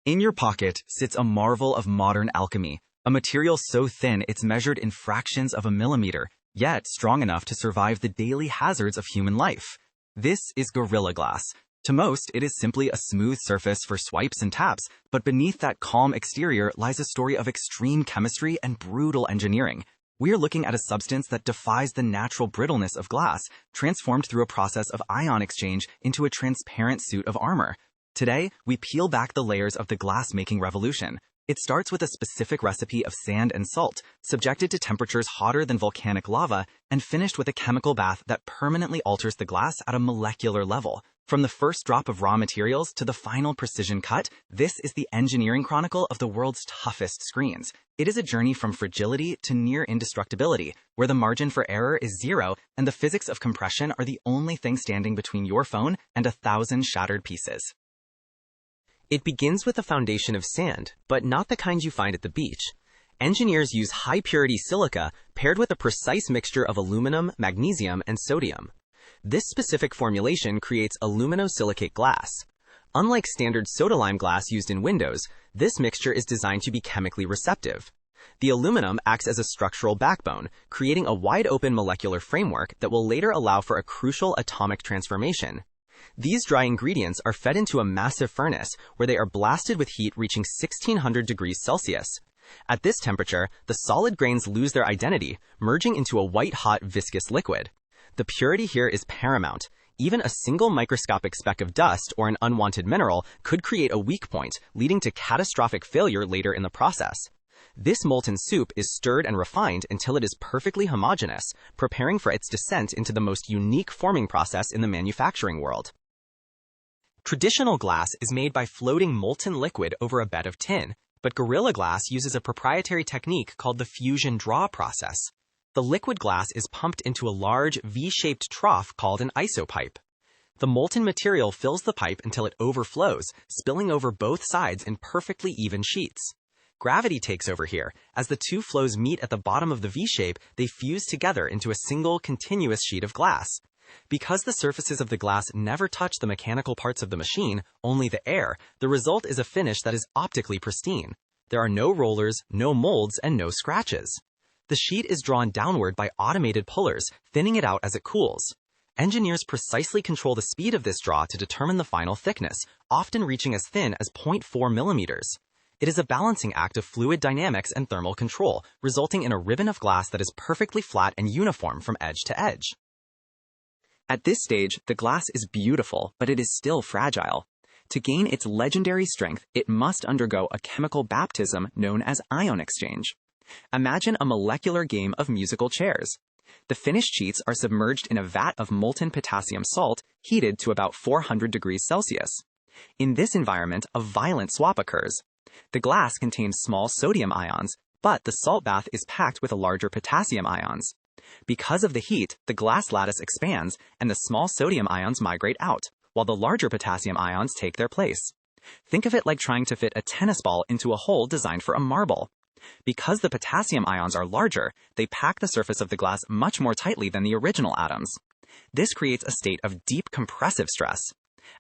In your pocket sits a marvel of modern alchemy, a material so thin it's measured in fractions of a millimeter, yet strong enough to survive the daily hazards of human life. This is Gorilla Glass. To most, it is simply a smooth surface for swipes and taps, but beneath that calm exterior lies a story of extreme chemistry and brutal engineering. We are looking at a substance that defies the natural brittleness of glass, transformed through a process of ion exchange into a transparent suit of armor. Today, we peel back the layers of the glass-making revolution. It starts with a specific recipe of sand and salt, subjected to temperatures hotter than volcanic lava, and finished with a chemical bath that permanently alters the glass at a molecular level. From the first drop of raw materials to the final precision cut, this is the engineering chronicle of the world's toughest screens. It is a journey from fragility to near indestructibility, where the margin for error is zero and the physics of compression are the only thing standing between your phone and 1,000 shattered pieces. It begins with a foundation of sand, but not the kind you find at the beach. Engineers use high-purity silica paired with a precise mixture of aluminum, magnesium, and sodium. This specific formulation creates aluminosilicate glass. Unlike standard soda-lime glass used in windows, this mixture is designed to be chemically receptive. The aluminum acts as a structural backbone, creating a wide-open molecular framework that will later allow for a crucial atomic transformation. These dry ingredients are fed into a massive furnace where they are blasted with heat reaching 1600 degrees Celsius. At this temperature, the solid grains lose their identity, merging into a white-hot viscous liquid. The purity here is paramount. Even a single microscopic speck of dust or an unwanted mineral could create a weak point, leading to catastrophic failure later in the process. This molten soup is stirred and refined until it is perfectly homogeneous, preparing for its descent into the most unique forming process in the manufacturing world. Traditional glass is made by floating molten liquid over a bed of tin, but Gorilla Glass uses a proprietary technique called the fusion draw process. The liquid glass is pumped into a large V-shaped trough called an isopipe. The molten material fills the pipe until it overflows, spilling over both sides in perfectly even sheets. Gravity takes over here. As the two flows meet at the bottom of the V-shape, they fuse together into a single, continuous sheet of glass. Because the surfaces of the glass never touch the mechanical parts of the machine, only the air, the result is a finish that is optically pristine. There are no rollers, no molds, and no scratches. The sheet is drawn downward by automated pullers, thinning it out as it cools. Engineers precisely control the speed of this draw to determine the final thickness, often reaching as thin as 0.4 millimeters. It is a balancing act of fluid dynamics and thermal control, resulting in a ribbon of glass that is perfectly flat and uniform from edge to edge. At this stage, the glass is beautiful, but it is still fragile. To gain its legendary strength, it must undergo a chemical baptism known as ion exchange. Imagine a molecular game of musical chairs. The finished sheets are submerged in a vat of molten potassium salt, heated to about 400 degrees Celsius. In this environment, a violent swap occurs. The glass contains small sodium ions, but the salt bath is packed with larger potassium ions. Because of the heat, the glass lattice expands, and the small sodium ions migrate out, while the larger potassium ions take their place. Think of it like trying to fit a tennis ball into a hole designed for a marble. Because the potassium ions are larger, they pack the surface of the glass much more tightly than the original atoms. This creates a state of deep compressive stress.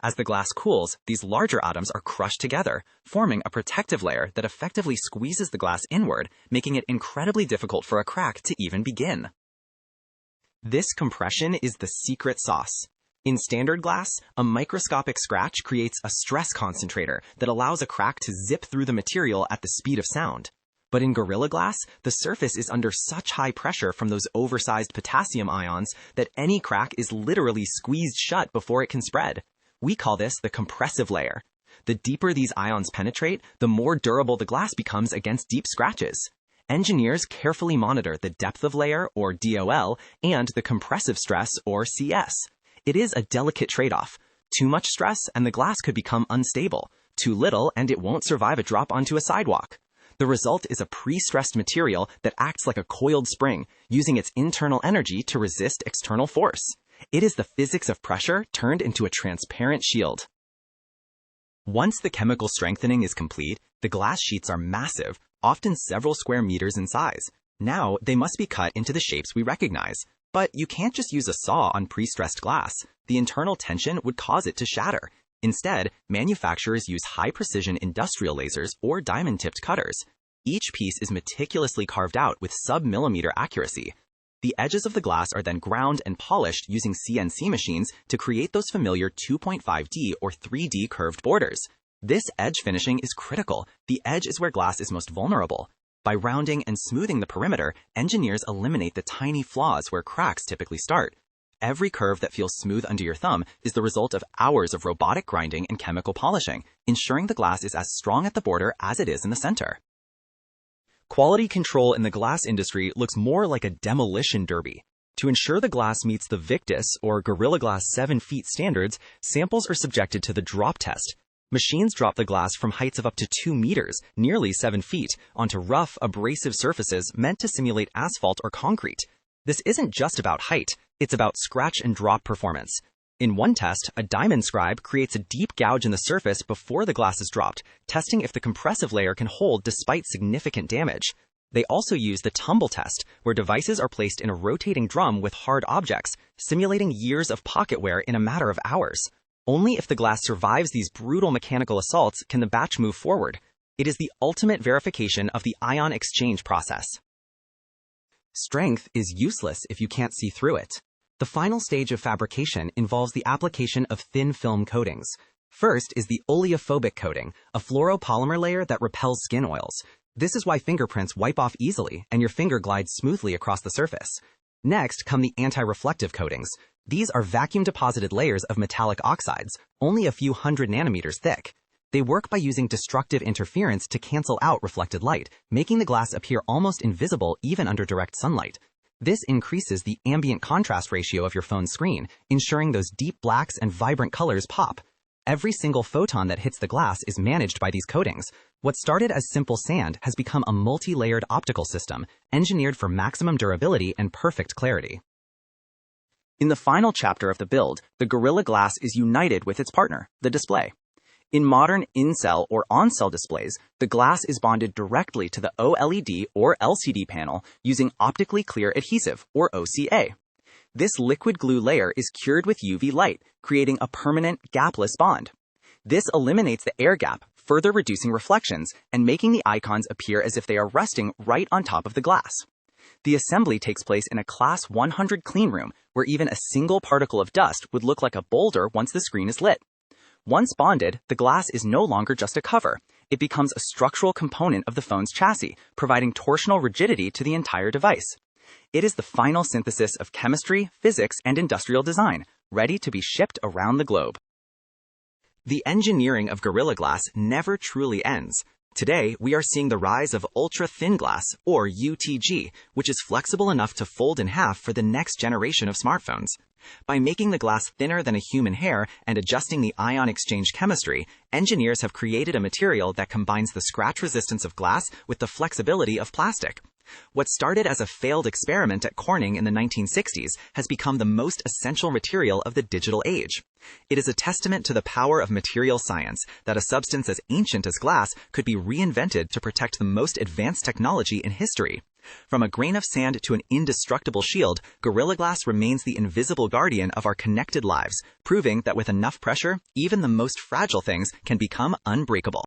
As the glass cools, these larger atoms are crushed together, forming a protective layer that effectively squeezes the glass inward, making it incredibly difficult for a crack to even begin. This compression is the secret sauce. In standard glass, a microscopic scratch creates a stress concentrator that allows a crack to zip through the material at the speed of sound. But in Gorilla Glass, the surface is under such high pressure from those oversized potassium ions that any crack is literally squeezed shut before it can spread. We call this the compressive layer. The deeper these ions penetrate, the more durable the glass becomes against deep scratches. Engineers carefully monitor the depth of layer, or DOL, and the compressive stress, or CS. It is a delicate trade-off. Too much stress and the glass could become unstable. Too little and it won't survive a drop onto a sidewalk. The result is a pre-stressed material that acts like a coiled spring, using its internal energy to resist external force. It is the physics of pressure turned into a transparent shield. Once the chemical strengthening is complete, the glass sheets are massive, often several square meters in size. Now, they must be cut into the shapes we recognize. But you can't just use a saw on pre-stressed glass. The internal tension would cause it to shatter. Instead, manufacturers use high-precision industrial lasers or diamond-tipped cutters. Each piece is meticulously carved out with sub-millimeter accuracy. The edges of the glass are then ground and polished using CNC machines to create those familiar 2.5D or 3D curved borders. This edge finishing is critical. The edge is where glass is most vulnerable. By rounding and smoothing the perimeter, engineers eliminate the tiny flaws where cracks typically start. Every curve that feels smooth under your thumb is the result of hours of robotic grinding and chemical polishing, ensuring the glass is as strong at the border as it is in the center. Quality control in the glass industry looks more like a demolition derby. To ensure the glass meets the Victus or Gorilla Glass 7 feet standards, samples are subjected to the drop test. Machines drop the glass from heights of up to 2 meters, nearly 7 feet, onto rough, abrasive surfaces meant to simulate asphalt or concrete. This isn't just about height, it's about scratch and drop performance. In one test, a diamond scribe creates a deep gouge in the surface before the glass is dropped, testing if the compressive layer can hold despite significant damage. They also use the tumble test, where devices are placed in a rotating drum with hard objects, simulating years of pocket wear in a matter of hours. Only if the glass survives these brutal mechanical assaults can the batch move forward. It is the ultimate verification of the ion exchange process. Strength is useless if you can't see through it. The final stage of fabrication involves the application of thin film coatings. First is the oleophobic coating, a fluoropolymer layer that repels skin oils. This is why fingerprints wipe off easily and your finger glides smoothly across the surface. Next come the anti-reflective coatings. These are vacuum-deposited layers of metallic oxides, only a few hundred nanometers thick. They work by using destructive interference to cancel out reflected light, making the glass appear almost invisible even under direct sunlight. This increases the ambient contrast ratio of your phone's screen, ensuring those deep blacks and vibrant colors pop. Every single photon that hits the glass is managed by these coatings. What started as simple sand has become a multi-layered optical system, engineered for maximum durability and perfect clarity. In the final chapter of the build, the Gorilla Glass is united with its partner, the display. In modern in-cell or on-cell displays, the glass is bonded directly to the OLED or LCD panel using optically clear adhesive, or OCA. This liquid glue layer is cured with UV light, creating a permanent, gapless bond. This eliminates the air gap, further reducing reflections and making the icons appear as if they are resting right on top of the glass. The assembly takes place in a Class 100 cleanroom, where even a single particle of dust would look like a boulder once the screen is lit. Once bonded, the glass is no longer just a cover. It becomes a structural component of the phone's chassis, providing torsional rigidity to the entire device. It is the final synthesis of chemistry, physics, and industrial design, ready to be shipped around the globe. The engineering of Gorilla Glass never truly ends. Today, we are seeing the rise of ultra-thin glass, or UTG, which is flexible enough to fold in half for the next generation of smartphones. By making the glass thinner than a human hair and adjusting the ion exchange chemistry, engineers have created a material that combines the scratch resistance of glass with the flexibility of plastic. What started as a failed experiment at Corning in the 1960s has become the most essential material of the digital age. It is a testament to the power of material science that a substance as ancient as glass could be reinvented to protect the most advanced technology in history. From a grain of sand to an indestructible shield, Gorilla Glass remains the invisible guardian of our connected lives, proving that with enough pressure, even the most fragile things can become unbreakable.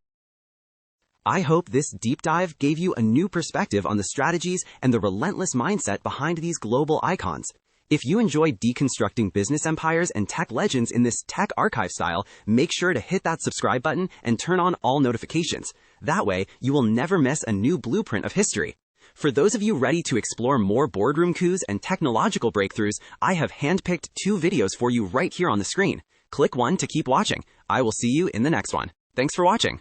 I hope this deep dive gave you a new perspective on the strategies and the relentless mindset behind these global icons. If you enjoy deconstructing business empires and tech legends in this Tech Archive style, make sure to hit that subscribe button and turn on all notifications. That way, you will never miss a new blueprint of history. For those of you ready to explore more boardroom coups and technological breakthroughs, I have handpicked 2 videos for you right here on the screen. Click one to keep watching. I will see you in the next one. Thanks for watching.